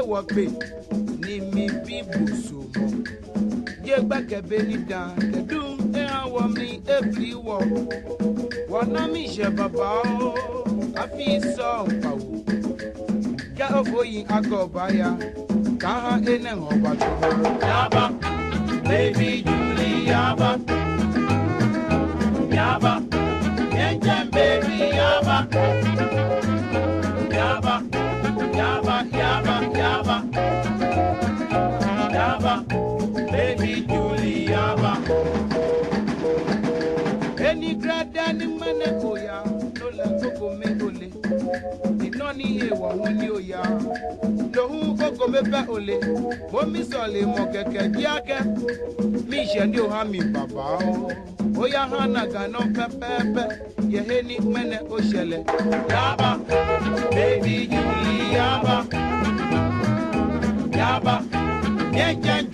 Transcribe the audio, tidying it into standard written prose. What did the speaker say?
work be ni mi people so mo ye back a belly down the doom e wa mi every walk wana mi je baba I feel so power ya ofoyin agobaya kaha ene oba yaba baby Julie yaba yaba yenjem baby yaba yaba yaba yaba yaba yaba baby Julie yaba any grad and man oya no la koko me ole inoni he wa huni oya no hu koko me pe ole mo mi so le mo keke biake mi je ni o ha mi baba o oya hana ga no pepepe ye he ni mene o shele yaba baby Julie yaba yaba yenjen